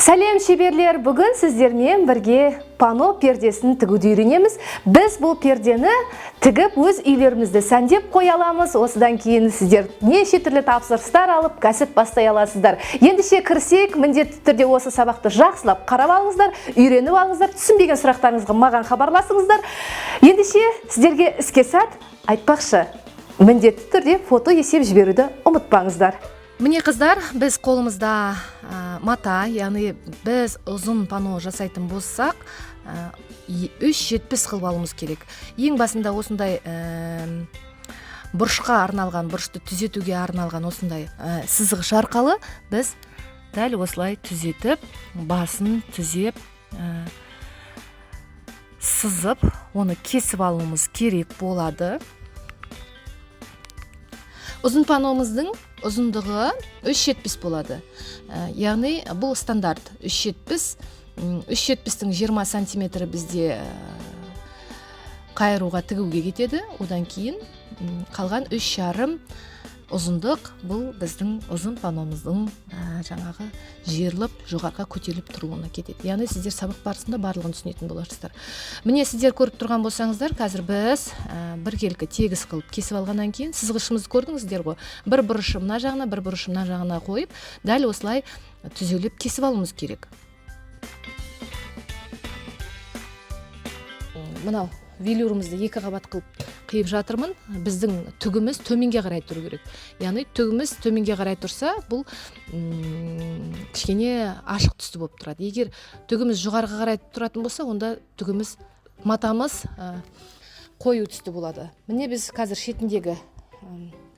Сәлем шеберлер, бүгін сіздермен бірге пано пердесін тігуді үйренеміз. Біз бұл пердені тігіп өз үйлерімізді сәндеп қоя аламыз. Осыдан кейін сіздер неше түрлі тапсырыстар алып, кәсіп бастай аласыздар. Ендеше кірсек, міндетті түрде осы сабақты жақсылап қарап алыңыздар, үйреніп алыңыздар. Түсінбеген сұрақтарыңызға маған хабарласыңыздар. Ендеше сіздерге іске сәт айтпақшы, міндетті түрде фото есеп жіберуді ұмытпаңыздар. Міне қыздар, біз қолымызда мата, яғни біз ұзын пано жасайтын болсақ, 3-70 қылып алуымыз керек. Ең басында осындай бұрышқа арналған, бұрышты түзетуге арналған осындай сызғыш арқылы біз дәл осылай түзетіп, басын түзеп, сызып, оны кесіп алуымыз керек болады. Ұзын паномыздың ұзындығы 3,70 болады. Яғни бұл стандарт 3,70. 3,70-тің 20 сантиметрі бізде қайыруға тігуге кетеді. Одан кейін қалған 3,5 ұзындық бұл біздің ұзын паномыздың жаңағы жерліп, жоғарыға көтеріліп тұруына кетеді. Яғни сіздер сабақ барысында барлығын түсінетін боларсыздар. Міне сіздер көріп тұрған болсаңыздар, қазір біз біркелкі тегіс қылып кесіп алғаннан кейін сызғышымызды көрдіңіздер ғой. Бір бұрышы мына жағына, бір бұрышы мына жағына қойып, дәл осылай түзелеп кесіп алуымыз керек. Мынау велюрымызды екі қабат қылып қиып жатырмын. Біздің түгіміз төменге қарай тұру керек. Яғни түгіміз төменге қарай тұрса, бұл кішкене ашық түсті болып тұрады. Егер түгіміз жоғарыға қарай тұратын болса, онда түгіміз, матамыз қою түсті болады. Міне біз қазір шетіндегі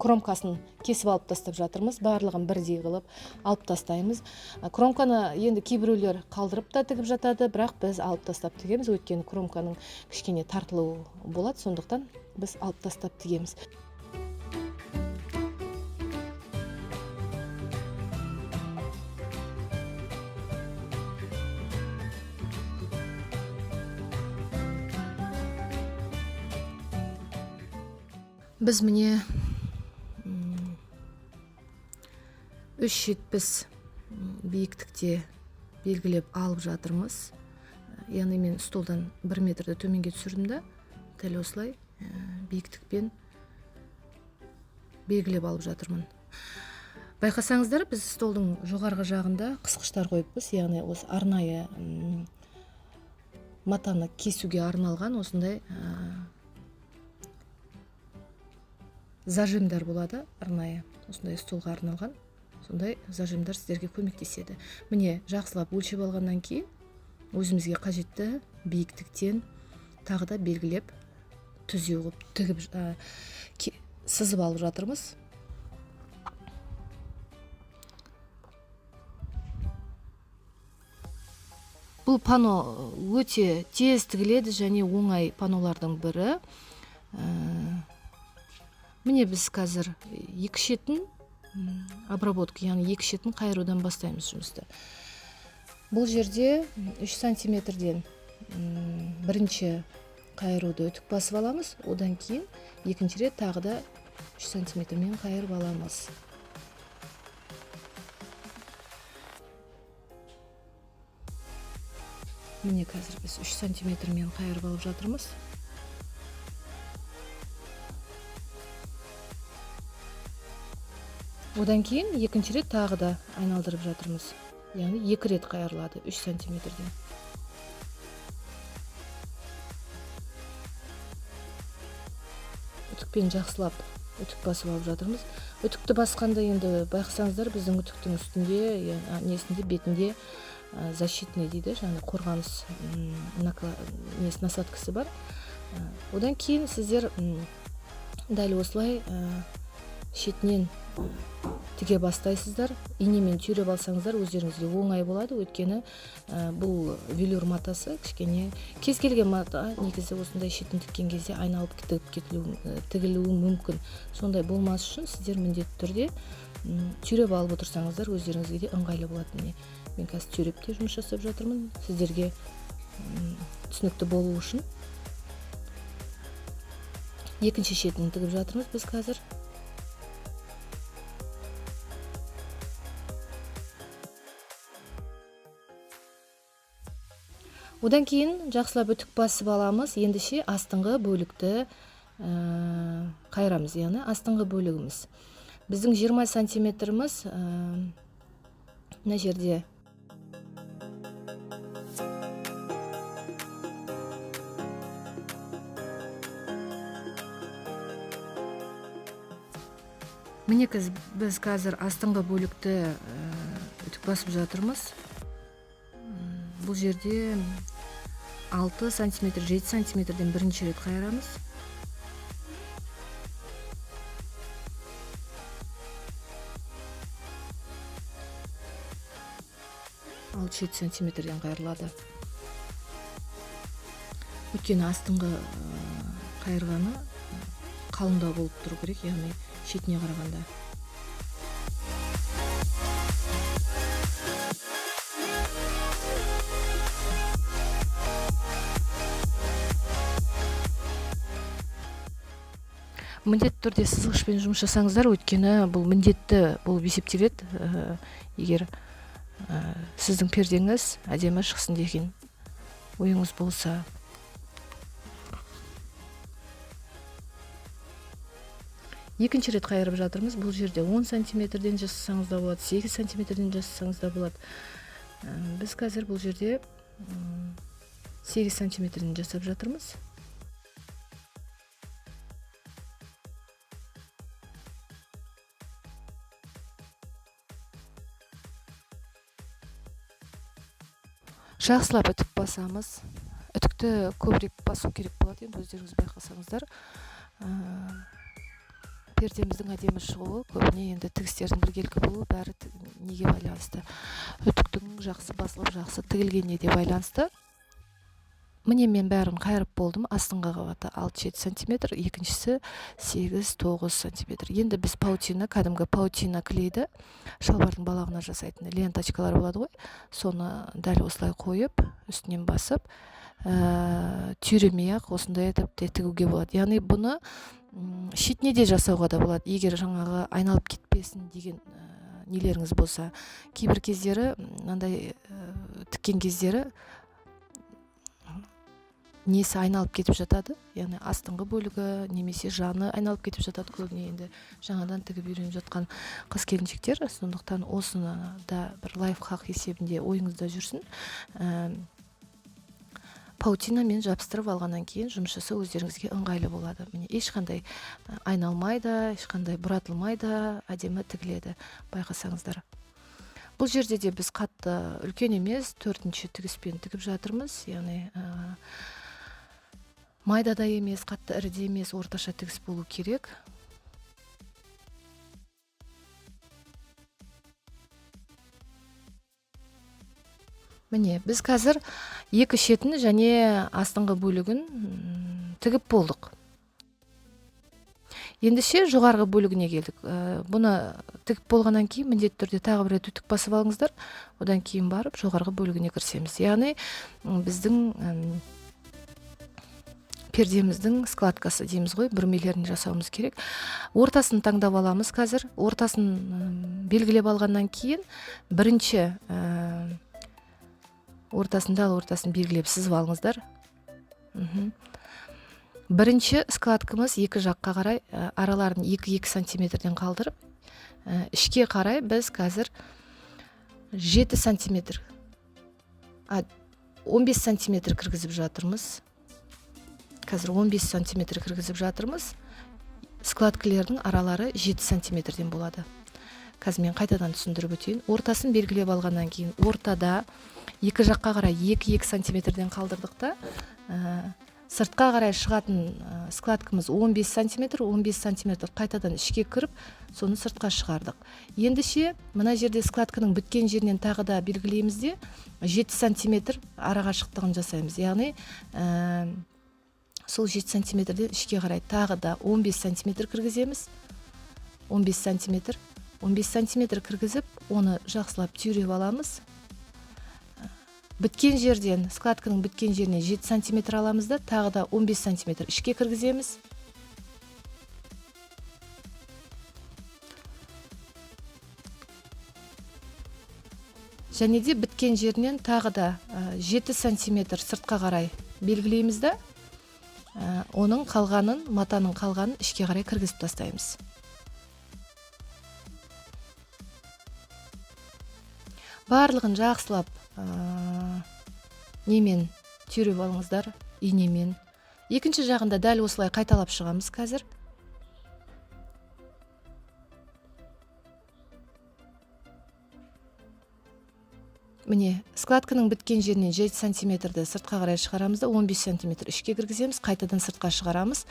кромкасын кесіп алып тастап жатырмыз. Барлығын бірдей қылып алып тастаймыз. Кромканы енді кейбіреулер қалдырып та тігіп жатады, бірақ біз алып тастап тігеміз. Өйткені кромканың кішкене тартылуы болады, сондықтан біз алып тастап тігеміз. Біз міне 3,70 биіктікте белгілеп алып жатырмыз. Яғни мен столдан 1 метрді төменге түсірдім да, дәл осылай биіктікпен белгілеп алып жатырмын. Байқасаңыздар, біз столдың жоғарғы жағында қысқыштар қойыппыз, яғни осы арнайы матаны кесуге арналған осындай зажимдар болады, арнайы осындай столға арналған. Сондай зажимдар сіздерге көмектеседі. Міне жақсылап өлшеп алғаннан кейін өзімізге қажетті биіктіктен тағы да белгілеп түзеу қылып тігіп сызып алып жатырмыз. Бұл пано өте тез тігіледі және оңай панолардың бірі. Міне біз қазір екі шетін обработка, яғни екі шетін қайырудан бастаймыз жұмысты. Бұл жерде 3 сантиметрден бірінші қайыруды өтік басып аламыз, одан кейін екінші рет тағы да 3 сантиметрмен қайырып аламыз. Міне қазір біз 3 сантиметрмен қайырып алып жатырмыз. Одан кейін екінші рет тағы да айналдырып жатырмыз. Яғни 2 рет қайырылады 3 сантиметрден. Үтікпен жақсылап үтік басып алып жатырмыз. Үтікті басқанда енді байқасаңыздар, біздің үтіктің үстінде, несінде, бетінде защитный дейді, жаңағы қорғаныс насадкасы бар. Одан кейін сіздер дәл осылай шетінен тіге бастайсыздар. Инемен түйреп алсаңыздар, өздеріңізге оңай болады. Өйткені бұл велюр матасы кішкене, кез келген мата негізі осындай шетін тіккен кезде айналып тігілуі мүмкін. Сондай болмас үшін сіздер міндетті түрде түйреп алып отырсаңыздар, өздеріңізге де ыңғайлы болады. Мен қазір түйреп те жұмыс жасап жатырмын. Сіздерге түсінікті болу үшін екінші шетін тігіп жатырмыз біз қазір. Одан кейін жақсылап үтік басып аламыз. Ендіше астыңғы бөлікті қайырамыз, яғни астыңғы бөлігіміз. Біздің 20 сантиметріміз мына жерде. Міне біз қазір астыңғы бөлікті үтік басып жатырмыз. Бұл жерде 6 сантиметр, 7 сантиметрден бірінші рет қайырамыз. Ал 7 сантиметрден қайырылады. Өйткені астыңғы қайырғаны қалыңдау болып тұру керек, яғни шетіне қарағанда. Міндетті түрде сызғышпен жұмыс жасаңыздар, өйткені бұл міндетті болып есептеледі, егер сіздің пердеңіз әдемі шықсын деген ойыңыз болса. Екінші рет қайырып жатырмыз. Бұл жерде 10 сантиметрден жасасаңыз да болады, 8 сантиметрден жасасаңыз да болады. Біз қазір бұл жерде 8 сантиметрден жасап жатырмыз. Жақсылап үтік басамыз. Үтікті көбірек басу керек болады, енді өздеріңіз байқасаңыздар. Пердеміздің әдемі шығуы, көбіне енді тігістердің біркелкі болуы бәрі неге байланысты? Үтіктің жақсы басылып, жақсы тігілгеніне де байланысты. Міне мен бәрін қайырып болдым. Астыңғы қабаты 6-7 сантиметр, екіншісі 8-9 сантиметр. Енді біз паутина, кәдімгі паутина клейді шалбардың балағына жасайтын ленточкалар болады ғой. Соны дәл осылай қойып, үстінен басып, түйремей-ақ осындай етіп тігуге болады. Яғни бұны шетіне де жасауға да болады. Егер жаңағы айналып кетпесін деген нелеріңіз болса, кейбір кездері мынандай тіккен кездері несі айналып кетіп жатады, яғни астыңғы бөлігі немесе жаны айналып кетіп жатады. Көбіне енді жаңадан тігіп үйреніп жатқан қыз-келіншектер, сондықтан осыны да бір лайфхак есебінде ойыңызда жүрсін. Паутинамен жабыстырып алғаннан кейін жұмыс жасау өздеріңізге ыңғайлы болады. Міне ешқандай айналмайды, ешқандай бұратылмайды, әдемі тігіледі, байқасаңыздар. Бұл жерде де біз қатты үлкен емес, 4-ші тігіспен тігіп жатырмыз, яғни майдада емес, қатты іріде емес, орташа тігіс болу керек. Міне, біз қазір екі шетін және астыңғы бөлігін тігіп болдық. Ендіше жоғарғы бөлігіне келдік. Бұны тігіп болғаннан кейін міндетті түрде тағы бір рет үтік басып алыңыздар. Одан кейін барып жоғарғы бөлігіне кірісеміз. Яғни біздің пердеміздің складкасы дейміз ғой, бүрмелерін жасауымыз керек. Ортасын таңдап аламыз қазір. Ортасын белгілеп алғаннан кейін бірінші ортасын белгілеп сызып алыңыздар. Бірінші складкамыз екі жаққа қарай араларын 2-2 сантиметрден қалдырып, ішке қарай біз қазір 7 сантиметр, 15 сантиметр кіргізіп жатырмыз. Қазір 15 сантиметр кіргізіп жатырмыз. Складкілердің аралары 7 сантиметрден болады. Қазір мен қайтадан түсіндіріп өтейін. Ортасын белгілеп алғаннан кейін ортада екі жаққа қарай 2-2 сантиметрден қалдырдық та, сыртқа қарай шығатын складкамыз 15 сантиметр, 15 сантиметр қайтадан ішке кіріп, соны сыртқа шығардық. Ендіше, мына жерде складканың біткен жерінен тағы да белгілейміз де 7 сантиметр араға шықтығын жасаймыз. Яғни, сол 7 сантиметрден ішке қарай тағы да 15 сантиметр кіргіземіз. 15 сантиметр кіргізіп, оны жақсылап түйреп аламыз. Біткен жерден, складканың біткен жеріне 7 сантиметр аламыз да, тағы да 15 сантиметр ішке кіргіземіз. және де біткен жерінен тағы да 7 сантиметр сыртқа қарай белгілейміз да оның қалғанын, матаның қалғанын ішке қарай кіргізіп тастаймыз. Барлығын жақсылап немен түйреп алыңыздар, инемен. Екінші жағында дәл осылай қайталап шығамыз қазір. Міне, складканың біткен жерінен 7 сантиметрді сыртқа қарай шығарамыз да 15 сантиметр ішке кіргіземіз, қайтадан сыртқа шығарамыз.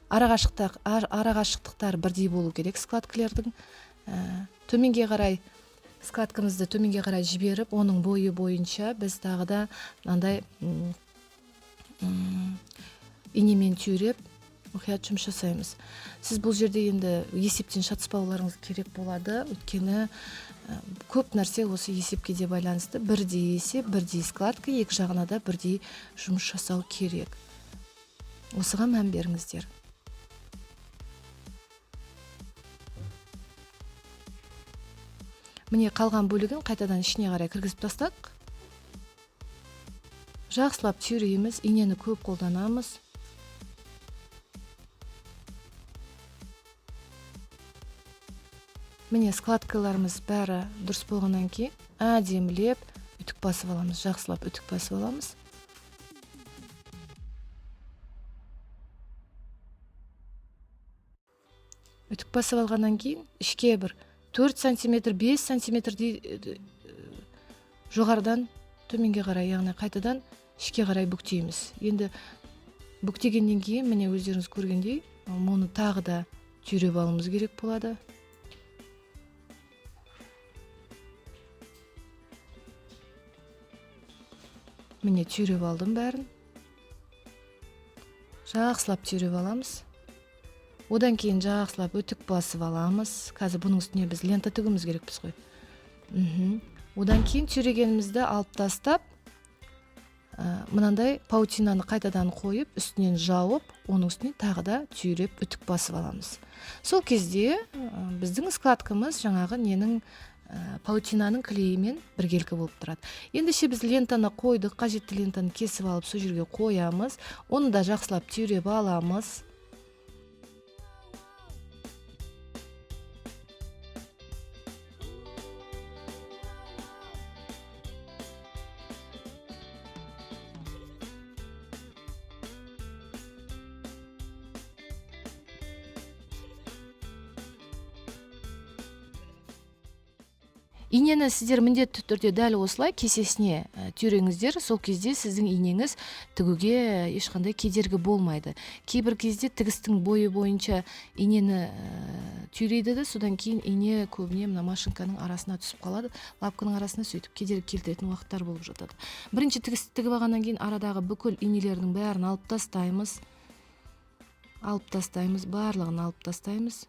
Арақашықтықтар бірдей болу керек складкалардың. Төменге қарай складкамызды төменге қарай жіберіп, оның бойы бойынша біз тағы да мынандай инемен түйреп мұқият жұмыс жасаймыз. Сіз бұл жерде енді есептен шатыспауларыңыз керек болады, өйткені көп нәрсе осы есепке де байланысты. Бірдей есеп, бірдей складка, екі жағына да бірдей жұмыс жасау керек. Осыған мән беріңіздер. Міне қалған бөлігін қайтадан ішіне қарай кіргізіп тастадық. Жақсылап түйрейміз, инені көп қолданамыз. Міне складкаларымыз бәрі дұрыс болғаннан кейін әдемілеп үтік басып аламыз, жақсылап үтік басып аламыз. Үтік басып алғаннан кейін ішке бір 4 сантиметр, 5 сантиметрдей жоғарыдан төменге қарай, яғни қайтадан ішке қарай бүктейміз. Енді бүктегеннен кейін міне өздеріңіз көргендей, оны тағы да түйреп алуымыз керек болады. Міне түйреп алдым бәрін. Жақсылап түйреп аламыз. Одан кейін жақсылап үтік басып аламыз. Қазір бұның үстіне біз лента тігуіміз керекпіз ғой. Одан кейін түйрегенімізді алып тастап, мынандай паутинаны қайтадан қойып, үстінен жауып, оның үстіне тағы да түйреп үтік басып аламыз. Сол кезде біздің складкамыз жаңағы ненің паутинаның клейімен біркелкі болып тұрады. Ендеше біз лентаны қойдық, қажетті лентаны кесіп алып сол жерге қоямыз. Оны да жақсылап түйреп аламыз. Инені сіздер міндетті түрде дәл осылай кесесіне түйреңіздер, сол кезде сіздің инеңіз тігуге ешқандай кедергі болмайды. Кейбір кезде тігістің бойы бойынша инені түйрейді де, содан кейін ине көбіне мына машинканың арасына түсіп қалады, лапканың арасына сөйтіп кедергі келтіретін уақыттар болып жатады. Бірінші тігісті тігіп алғаннан кейін арадағы бүкіл инелердің бәрін алып тастаймыз. Барлығын алып тастаймыз.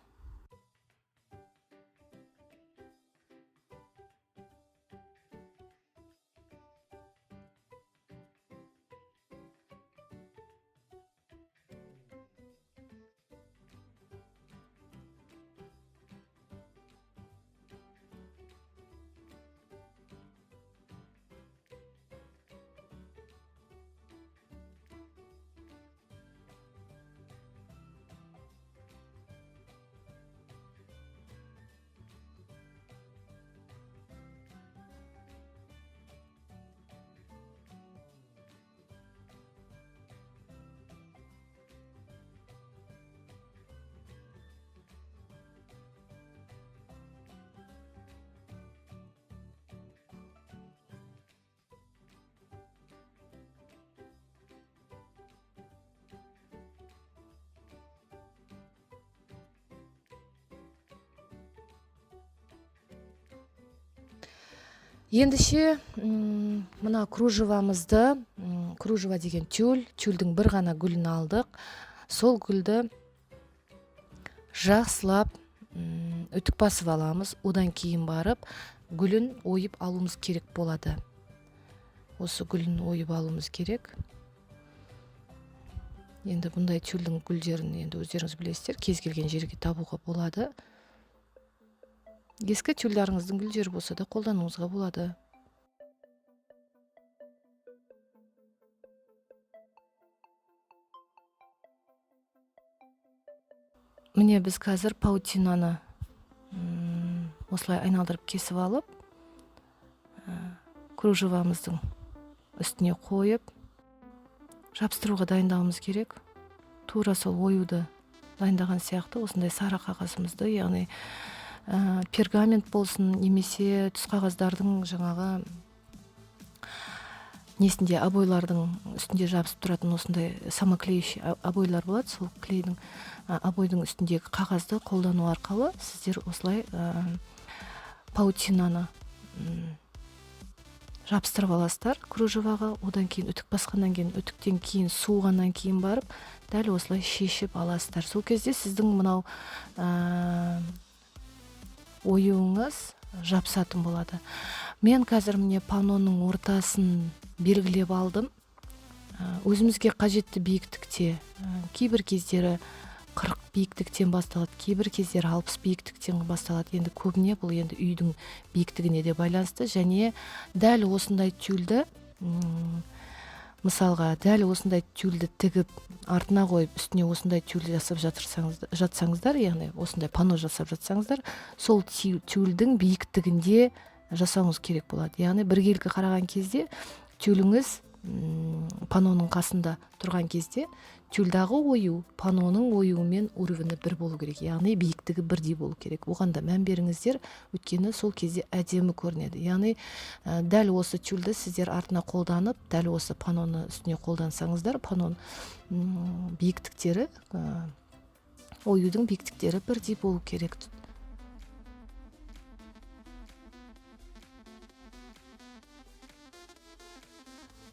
Ендіше мына кружевамызды, кружева деген тюльдің бір ғана гүлін алдық. Сол гүлді жақсылап үтік басып аламыз. Одан кейін барып гүлін ойып алуымыз керек болады. Осы гүлін ойып алуымыз керек. Енді бұндай тюльдің гүлдерін енді өздеріңіз білесіздер, кез келген жерге табуға болады. Ескі тюльдарыңыздың гүлдері болса да қолдануыңызға болады. Міне біз қазір паутинаны осылай айналдырып кесіп алып, кружевамыздың үстіне қойып, жабыстыруға дайындауымыз керек. Тура сол оюды дайындаған сияқты осындай сары қағазымызды, яғни пергамент болсын, немесе түс қағаздардың жаңағы несінде обойлардың үстінде жабысып тұратын осындай самоклеющий обойлар болады. Сол клейдің обойдың үстіндегі қағазды қолдану арқылы сіздер осылай паутинаны жабыстырып аласыздар кружеваға. Одан кейін үтік басқаннан кейін, үтіктен кейін суығаннан кейін барып, дәл осылай шешіп аласыздар. Сол кезде сіздің мынау оюыңыз жабысатын болады. Мен қазір міне паноның ортасын белгілеп алдым. Өзімізге қажетті биіктікте, кейбір кездері 40 биіктіктен басталады, кейбір кездері 60 биіктіктен басталады. Енді көбіне бұл енді үйдің биіктігіне де байланысты, және дәл осындай тюльді, мысалға дәл осындай тюльді тігіп артына қойып, үстіне осындай тюль жасап жатсаңыздар, яғни осындай пано жасап жатсаңыздар, сол тюльдің биіктігінде жасауыңыз керек болады. Яғни біркелкі қараған кезде тюльіңіз паноның қасында тұрған кезде тюльдағы ою паноның оюымен уровені бір болу керек, яғни биіктігі бірдей болу керек. Оған да мән беріңіздер, өйткені сол кезде әдемі көрінеді. Яғни дәл осы тюльді сіздер артына қолданып, дәл осы паноны үстіне қолдансаңыздар, паноның биіктіктері, оюдың биіктіктері бірдей болу керек.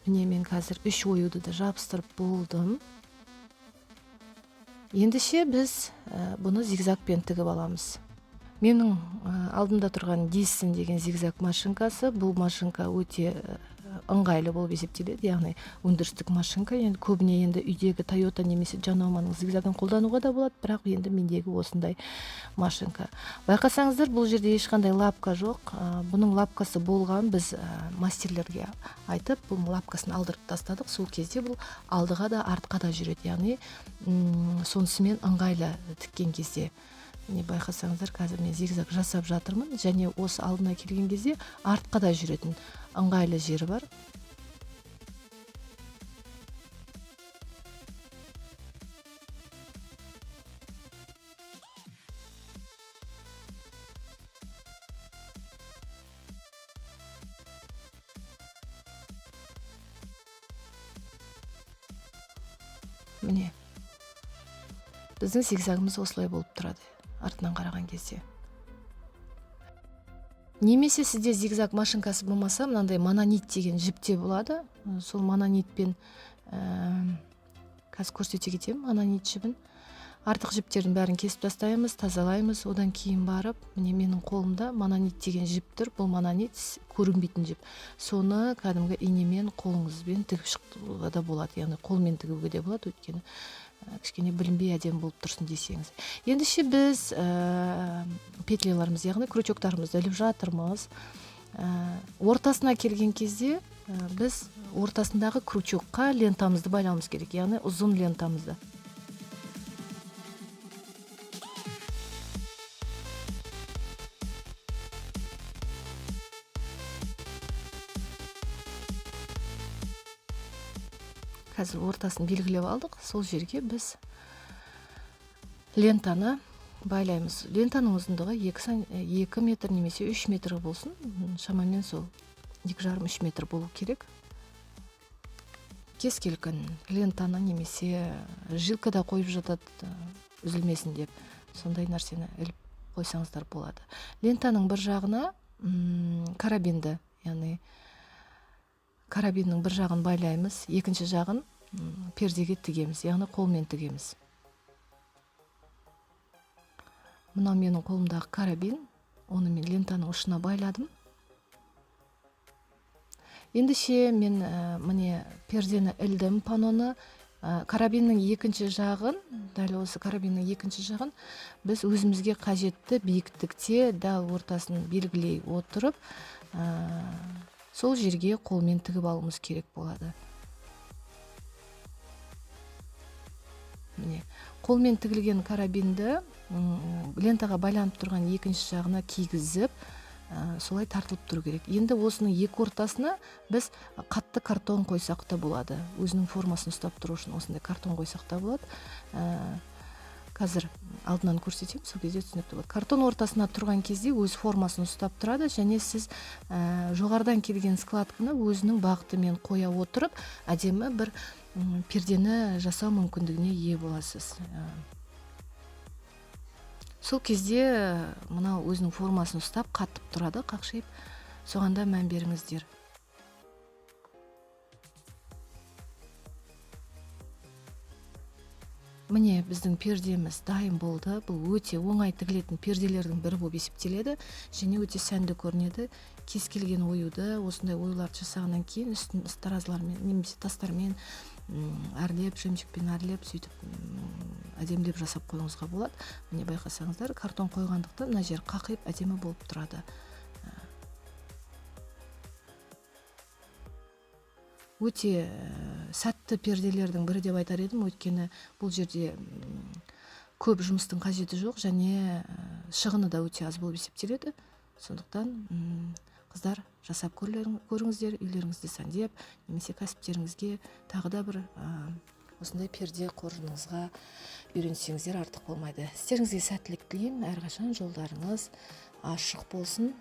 Міне мен қазір 3 оюды да жабыстырып болдым. Ендіше біз бұны зигзагпен тігіп аламыз. Менің алдымда тұрған Dyson деген зигзаг машинкасы. Бұл машинка өте ыңғайлы болып есептеледі, яғни өндірістік машинка. Енді көбіне енді үйдегі Toyota немесе Janowmanның зигзагын қолдануға да болады, бірақ енді мендегі осындай машинка. Байқасаңыздар, бұл жерде ешқандай лапка жоқ. Бұның лапкасы болған, біз мастерлерге айтып, бұл лапкасын алдырып тастадық. Сол кезде бұл алдыға да артқа да жүреді, яғни сонысымен ыңғайлы тіккен кезде. Не байқасаңыздар, қазір мен зигзаг жасап жатырмын, және осы алдына келген кезде артқа да жүретін ыңғайлы жері бар. Міне, біздің зигзагымыз осылай болып тұрады артынан қараған кезде. Немесе сізде зигзаг машинкасы болмаса, мынандай мононит деген жіпте болады. Сол мононитпен қазір көрсете кетемін, мононит жібін. Артық жіптердің бәрін кесіп тастаймыз, тазалаймыз. Одан кейін барып, міне менің қолымда мононит деген жіп тұр. Бұл мононит көрінбейтін жіп. Соны кәдімгі инемен қолыңызбен тігіп шықтыруға да болады. Яғни қолмен тігуге де болады, өйткені кішкене білінбей әдемі болып тұрсын десеңіз. Ендіше біз петляларымыз, яғни крючоктарымызды іліп жатырмыз. Ортасына келген кезде біз ортасындағы крючокқа лентамызды байлауымыз керек, яғни ұзын лентамызды. Қазір ортасын белгілеп алдық. Сол жерге біз лентаны байлаймыз. Лентаның ұзындығы 2 метр немесе 3 метр болсын. Шамамен сол 2,5-3 метр болу керек. Кез келген лентаны немесе жилкада қойып жатады, үзілмесін деп, сондай нәрсені іліп қойсаңыздар болады. Лентаның бір жағына карабинді, яғни карабиннің бір жағын байлаймыз, екінші жағын пердеге тігеміз, яғни қолмен тігеміз. Мынау менің қолымдағы карабин, оны мен лентаның ұшына байладым. Ендіше мен міне пердені ілдім, паноны карабиннің екінші жағын, дәл осы карабиннің екінші жағын біз өзімізге қажетті биіктікте дәл ортасын белгілей отырып, сол жерге қолмен тігіп алуымыз керек болады. Міне, қолмен тігілген карабинді лентаға байланып тұрған екінші жағына кигізіп, солай тартылып тұру керек. Енді осының екі ортасына біз қатты картон қойсақ та болады. Өзінің формасын ұстап тұру үшін осындай картон қойсақ та болады. Қазір алдынан көрсетемін, сол кезде түсінікті болады. Картон ортасына тұрған кезде өз формасын ұстап тұрады, және сіз жоғарыдан келген складканы өзінің бағытымен қоя отырып, әдемі бір пердені жасау мүмкіндігіне ие боласыз. Сол кезде мынау өзінің формасын ұстап қатып тұрады, қақшиып, соғанда мән беріңіздер. Міне, біздің пердеміз дайын болды. Бұл өте оңай тігілетін перделердің бірі болып есептеледі, және өте сәнді көрінеді. Кез келген оюды, осындай оюларды жасағаннан кейін үстін таразылармен немесе тастармен әрлеп, жемшікпен әрлеп, сөйтіп әдемілеп жасап қоюыңызға болады. Міне, байқасаңыздар, картон қойғандықтан мына жер қақиып әдемі болып тұрады. Өте сәтті перделердің бірі деп айтар едім, өйткені бұл жерде көп жұмыстың қажеті жоқ, және шығыны да өте аз болып есептеледі. Сондықтан қыздар, жасап көріңіздер, үйлеріңізде сәндеп, немесе кәсіптеріңізге тағы да бір осындай перде қоржыныңызға үйренсеңіздер артық болмайды. Сіздеріңізге сәттілік тілеймін, әрқашан жолдарыңыз ашық болсын.